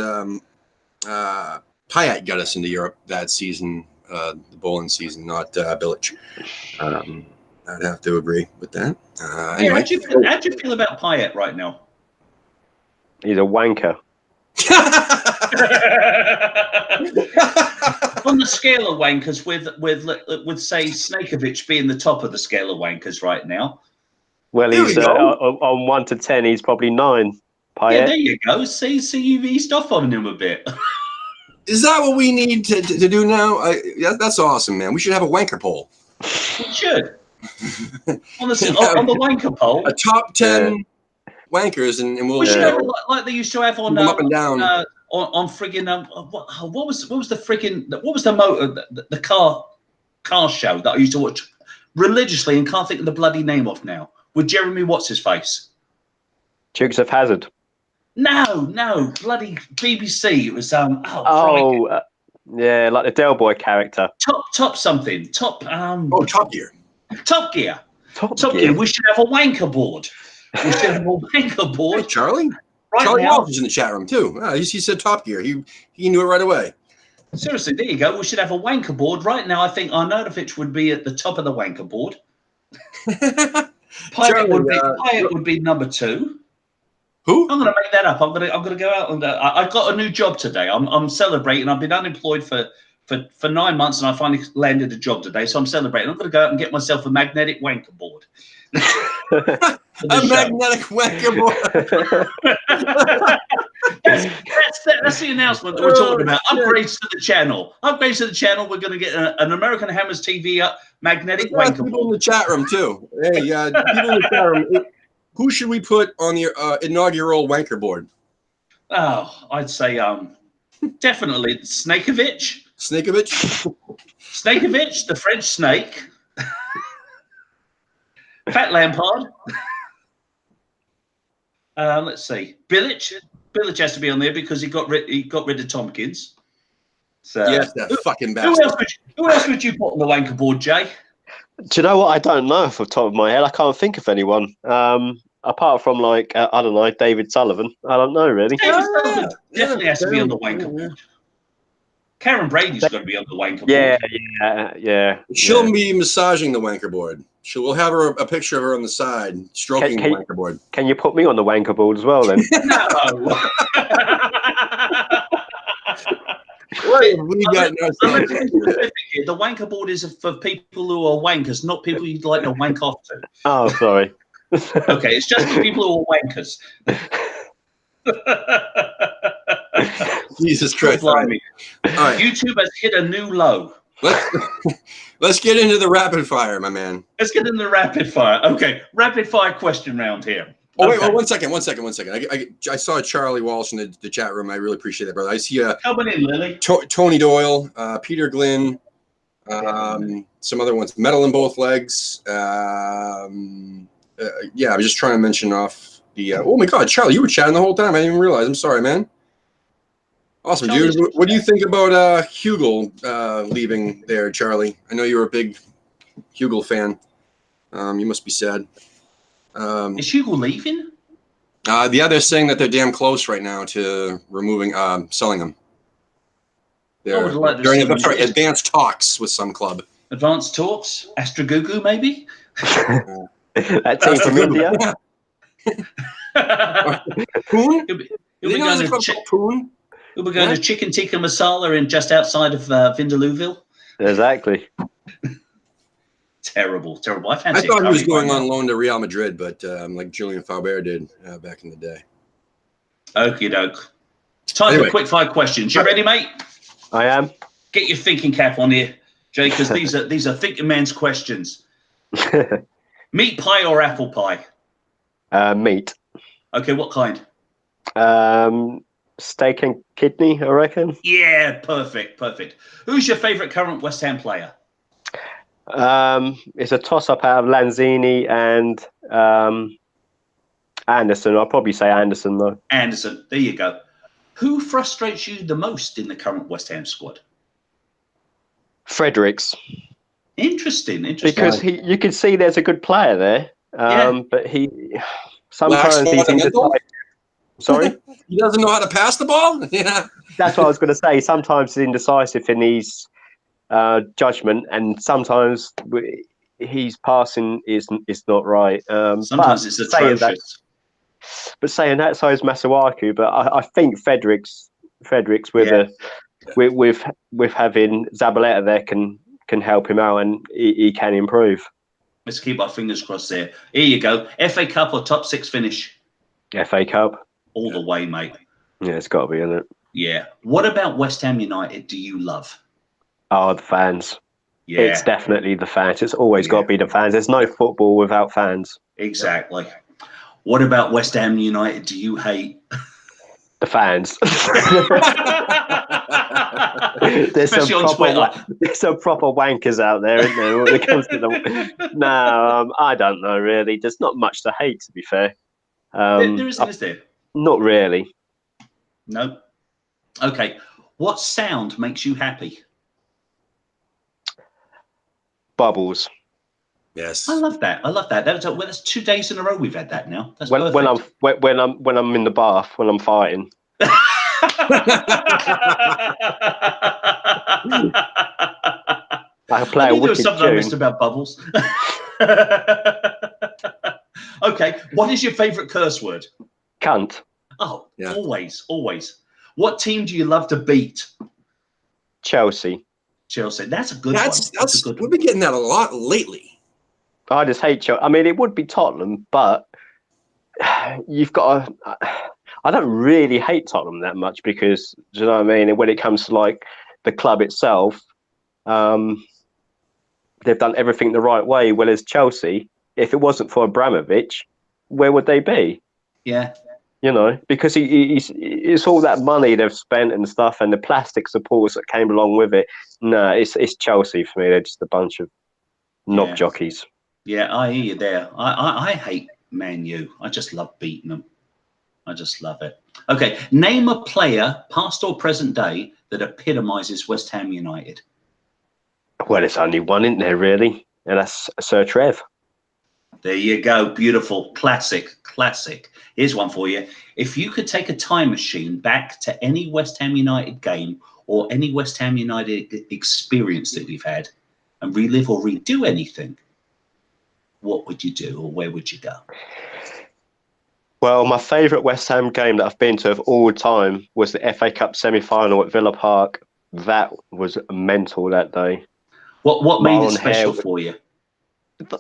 Payet got us into Europe that season, the bowling season, not Bilic. I'd have to agree with that. Anyway. How do you feel about Payet right now? He's a wanker. On the scale of wankers, with say Snakovic being the top of the scale of wankers right now. Well, he's on 1 to 10. He's probably 9. Payet. Yeah, there you go. See, you've eased off on him a bit. Is that what we need to do now? That's awesome, man. We should have a wanker poll. We should. on the wanker poll, a top 10 wankers, and we'll. We should have like they used to have on up and down on friggin' what was the motor the car show that I used to watch religiously and can't think of the bloody name of now with Jeremy what's his face. Dukes of Hazzard. No, bloody BBC. It was yeah, like the Del Boy character. Top something. Top Gear. Top Gear. We should have a wanker board. Hey, Charlie. Right Charlie now, Walsh is in the chat room too. He said Top Gear. He knew it right away. Seriously, there you go. We should have a wanker board right now. I think Arnautovic would be at the top of the wanker board. Payet would be number 2. Who? I'm going to make that up. I'm going to go out and I got a new job today. I'm celebrating. I've been unemployed for 9 months and I finally landed a job today. So I'm celebrating. I'm going to go out and get myself a magnetic wanker board. Magnetic wanker board. that's the announcement that we're talking about. Upgrades to the channel. We're going to get an American Hammers TV magnetic wanker board. People in the chat room too. Hey, people in the chat room. Who should we put on the inaugural wanker board? Oh, I'd say definitely Snakovic. Snakovic, the French snake. Fat Lampard. Let's see. Bilic. Bilic has to be on there because he got rid of Tompkins. So yes, that fucking bastard. Who else would you put on the wanker board, Jay? Do you know what? I don't know off the top of my head. I can't think of anyone. Apart from I don't know, David Sullivan. I don't know really. David Sullivan definitely has to be on the wanker board. Karen Brady's got to be on the wanker board. Yeah. She'll be massaging the wanker board. We'll have a picture of her on the side, stroking the wanker board. Can you put me on the wanker board as well, then? No. The wanker board is for people who are wankers, not people you'd like to wank off to. Oh, sorry. Okay, it's just for people who are wankers. Jesus Christ. All right. YouTube has hit a new low. Let's get into the rapid fire, my man. Let's get into the rapid fire. Okay, rapid fire question round here. Oh, okay. Wait, one second. I saw Charlie Walsh in the chat room. I really appreciate that, brother. I see coming in, Lily. Tony Doyle, Peter Glynn, some other ones. Metal in both legs. I was just trying to mention off the. Oh my God, Charlie, you were chatting the whole time. I didn't even realize. I'm sorry, man. Awesome, dude. What do you think about Youles leaving there, Charlie? I know you're a big Youles fan. You must be sad. Is Youles leaving? They're saying that they're damn close right now to removing, selling them. They're in advanced talks with some club. Advanced talks? Astragugu, maybe? That team from India. Poon? He'll be Do you know going there's a club called Poon? to Chicken Tikka Masala in just outside of Vindaloo. Exactly. Terrible. I I fancy thought a he was curry going right on now. loan to Real Madrid, but like Julian Faubert did back in the day. Okie doke. Time Anyway. for quick fire questions. You ready, mate? I am. Get your thinking cap on here, Jay, because these are thinking man's questions. Meat pie or apple pie? Meat. Okay, what kind? Steak and kidney, I reckon. Yeah, perfect. Who's your favourite current West Ham player? It's a toss-up out of Lanzini and Anderson. I'll probably say Anderson, though. Anderson. There you go. Who frustrates you the most in the current West Ham squad? Fredericks. Interesting. Because you can see there's a good player there, but he sometimes he's indecisive. Sorry? He doesn't know how to pass the ball? Yeah. That's what I was going to say. Sometimes he's indecisive in his judgment, and sometimes his passing is not right. Sometimes it's atrocious. But saying that, so is Masuaku. But I think Fredericks with having Zabaleta there can help him out, and he can improve. Let's keep our fingers crossed there. Here you go. FA Cup or top 6 finish? FA Cup. All the way, mate. Yeah, it's got to be, isn't it? Yeah. What about West Ham United do you love? Oh, the fans. Yeah. It's definitely the fans. It's always got to be the fans. There's no football without fans. Exactly. What about West Ham United do you hate? The fans. Especially on Twitter. There's some proper wankers out there, isn't there, when it comes to No, I don't know, really. There's not much to hate, to be fair. There isn't, is there? Not really. No. Okay. What sound makes you happy? Bubbles. Yes. I love that. That's 2 days in a row we've had that now. That's when I'm in the bath, when I'm fighting. I play a wicked there was something tune. I missed about Bubbles. Okay, what is your favourite curse word? Cunt. Oh, yeah. Always. What team do you love to beat? Chelsea. That's a good one. That's a good one. We've been getting that a lot lately. I just hate Chelsea. I mean, it would be Tottenham, but you've got to... I don't really hate Tottenham that much because, do you know what I mean? When it comes to like the club itself, they've done everything the right way. Whereas Chelsea, if it wasn't for Abramovich, where would they be? Yeah. You know, because it's all that money they've spent and stuff, and the plastic supports that came along with it. No, it's Chelsea for me. They're just a bunch of knob jockeys. Yeah, I hear you there. I hate Man U. I just love beating them. I just love it. Okay, name a player, past or present day, that epitomises West Ham United. Well, it's only one, isn't there, really? And that's Sir Trev. There you go. Beautiful. Classic. Here's one for you. If you could take a time machine back to any West Ham United game or any West Ham United experience that you've had and relive or redo anything, what would you do or where would you go? Well, my favourite West Ham game that I've been to of all time was the FA Cup semi-final at Villa Park. That was mental that day. What made it special for you?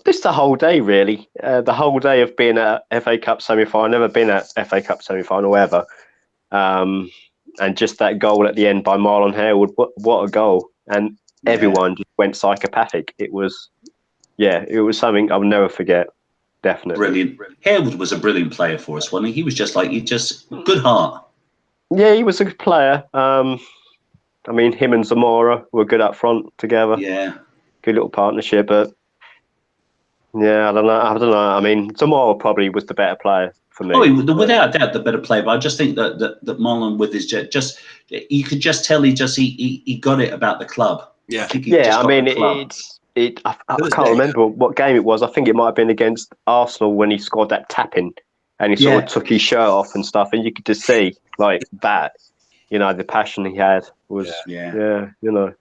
Just the whole day, really. The whole day of being at FA Cup semi-final. Never been at FA Cup semi-final ever. And just that goal at the end by Marlon Harewood. What a goal. And everyone just went psychopathic. It was something I'll never forget. Definitely. Brilliant. Harewood was a brilliant player for us, wasn't he? He was just good heart. Yeah, he was a good player. I mean, him and Zamora were good up front together. Yeah. Good little partnership, but yeah, I don't know. I mean, Zamora probably was the better player for me. Oh, without a doubt, the better player. But I just think that Marlon, with his you could just tell he got it about the club. Yeah. I mean, I can't remember what game it was. I think it might have been against Arsenal when he scored that tap-in and he sort of took his shirt off and stuff, and you could just see like that, you know, the passion he had was, you know.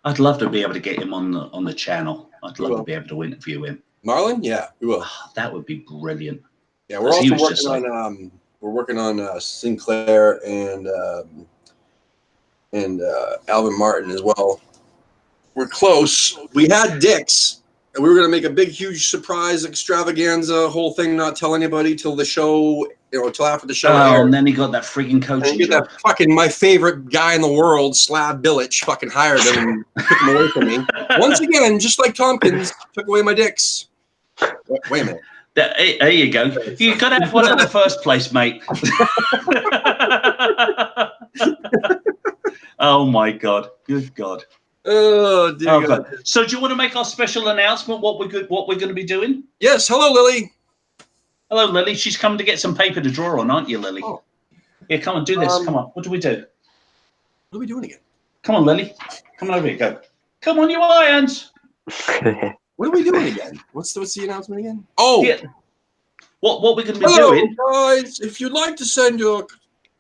I'd love to be able to get him on the channel. I'd love to be able to interview him. Marlon? Yeah, we will. Oh, that would be brilliant. Yeah, we're also working on Sinclair and Alvin Martin as well. We're close. We had Dick's, and we were going to make a big, huge surprise extravaganza whole thing, not tell anybody till the show, till after the show aired. And then he got that freaking coaching job. That fucking my favorite guy in the world, Slav Bilic, fucking hired him and took him away from me. Once again, just like Tompkins, took away my Dicks. Wait a minute. There you go. You got to have one in the first place, mate. Oh my God! Good God! Oh dear God. So, do you want to make our special announcement? What we're going to be doing? Yes. Hello, Lily. Hello, Lily. She's coming to get some paper to draw on, aren't you, Lily? Oh. Yeah, come on, do this. Come on. What do we do? What are we doing again? Come on, Lily. Come on over here. Go. Come on, you irons. What are we doing again? What's the announcement again? Oh, yeah. What we're going to be doing, guys? If you'd like to send your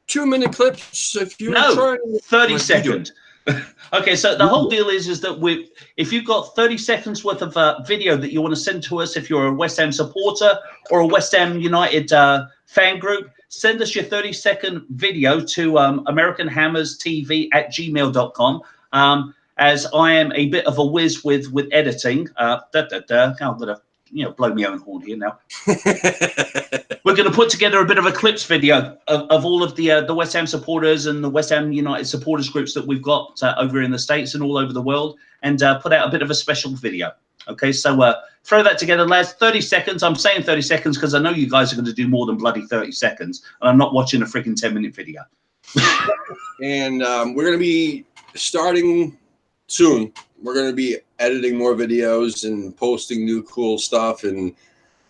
2-minute clips, if you 30 seconds. Okay, so the whole deal is that if you've got 30 seconds worth of video that you want to send to us, if you're a West Ham supporter or a West Ham United fan group, send us your 30-second video to AmericanHammersTV@gmail.com. As I am a bit of a whiz with editing, I'm gonna blow my own horn here now. We're going to put together a bit of a clips video of all of the West Ham supporters and the West Ham United supporters groups that we've got over in the States and all over the world, and put out a bit of a special video. Okay, so throw that together, lads. 30 seconds. I'm saying 30 seconds because I know you guys are going to do more than bloody 30 seconds, and I'm not watching a freaking 10-minute video. And we're going to be starting soon. We're going to be editing more videos and posting new cool stuff, and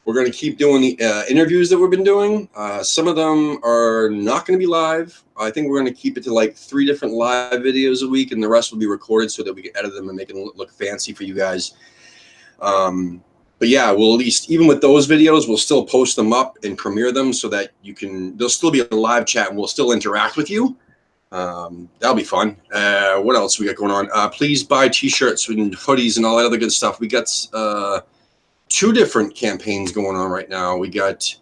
we're going to keep doing the interviews that we've been doing. Some of them are not going to be live. I think we're going to keep it to like 3 different live videos a week, and the rest will be recorded so that we can edit them and make them look fancy for you guys. But yeah, we'll at least, even with those videos, we'll still post them up and premiere them so that there'll still be a live chat and we'll still interact with you. That'll be fun. What else we got going on? Please buy t-shirts and hoodies and all that other good stuff. We got 2 different campaigns going on right now. We got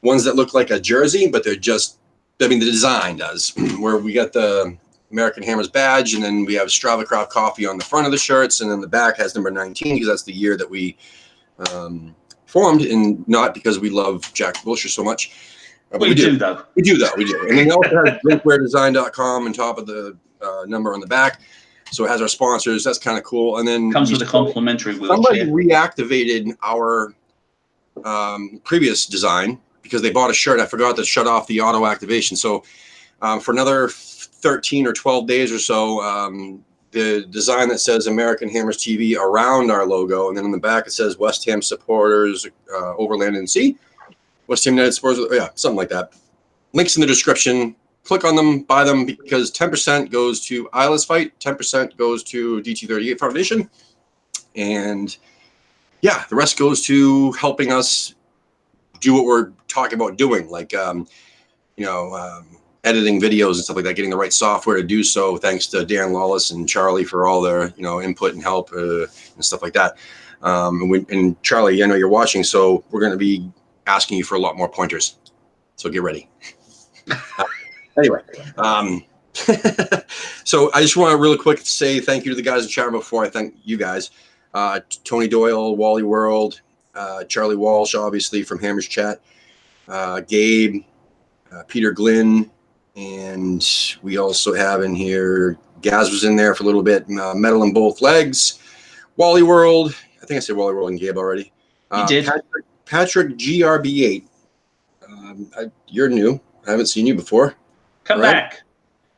ones that look like a jersey, but they're just, the design does, where we got the American Hammers badge, and then we have Strava Craft Coffee on the front of the shirts, and then the back has number 19 because that's the year that we formed, and not because we love Jack Wilshere so much. But we do, though. We do. And then we also have drinkwaredesign.com on top of the number on the back. So it has our sponsors. That's kind of cool. And then comes with a complimentary wheelchair. Somebody reactivated our previous design because they bought a shirt. I forgot to shut off the auto activation. So for another 13 or 12 days or so, the design that says American Hammers TV around our logo, and then in the back it says West Ham supporters, Overland and Sea. West Ham United supporters, yeah, something like that. Links in the description. Click on them, buy them, because 10% goes to Isla's Fight, 10% goes to DT38 Foundation, and yeah, the rest goes to helping us do what we're talking about doing, like editing videos and stuff like that, getting the right software to do so. Thanks to Dan Lawless and Charlie for all their input and help and stuff like that. And Charlie, I know you're watching, so we're going to be asking you for a lot more pointers. So get ready. Anyway, so I just want to really quick say thank you to the guys in chat room before I thank you guys. Tony Doyle, Wally World, Charlie Walsh, obviously from Hammers Chat, Gabe, Peter Glynn, and we also have in here, Gaz was in there for a little bit, Metal in Both Legs, Wally World, I think I said Wally World and Gabe already. You did. Patrick GRB8, you're new. I haven't seen you before. Come back.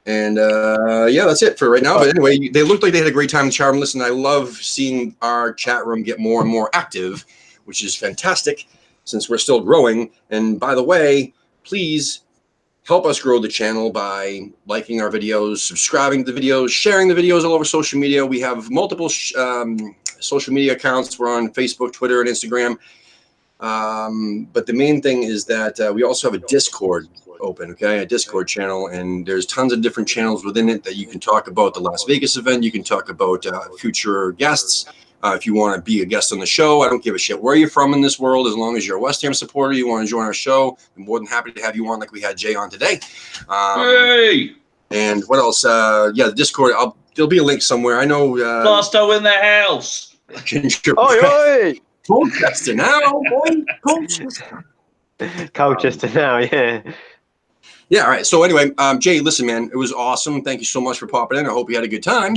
And yeah, that's it for right now. But anyway, they looked like they had a great time in the chat room. Listen, I love seeing our chat room get more and more active, which is fantastic since we're still growing. And by the way, please help us grow the channel by liking our videos, subscribing to the videos, sharing the videos all over social media. We have multiple social media accounts. We're on Facebook, Twitter, and Instagram. But the main thing is that we also have a Discord open, a Discord channel, and there's tons of different channels within it that you can talk about the Las Vegas event. You can talk about future guests. If you want to be a guest on the show, I don't give a shit where you're from in this world. As long as you're a West Ham supporter, you want to join our show, I'm more than happy to have you on like we had Jay on today. Hey! And what else? Yeah, the Discord, there'll be a link somewhere. I know. Blasto in the house. Oi, oi! Colchester now, boy. Colchester. Colchester now, yeah. Yeah, all right. So anyway, Jay, listen, man, it was awesome. Thank you so much for popping in. I hope you had a good time.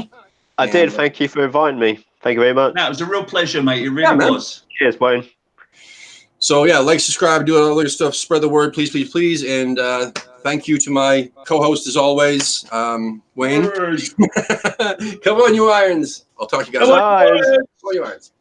I did. Thank you for inviting me. Thank you very much. No, it was a real pleasure, mate. It really was. Cheers, Wayne. So yeah, like, subscribe, do all the other stuff, spread the word, please, please, please. And thank you to my co-host as always, Wayne. Come on, you irons. I'll talk to you guys. Come on, you irons.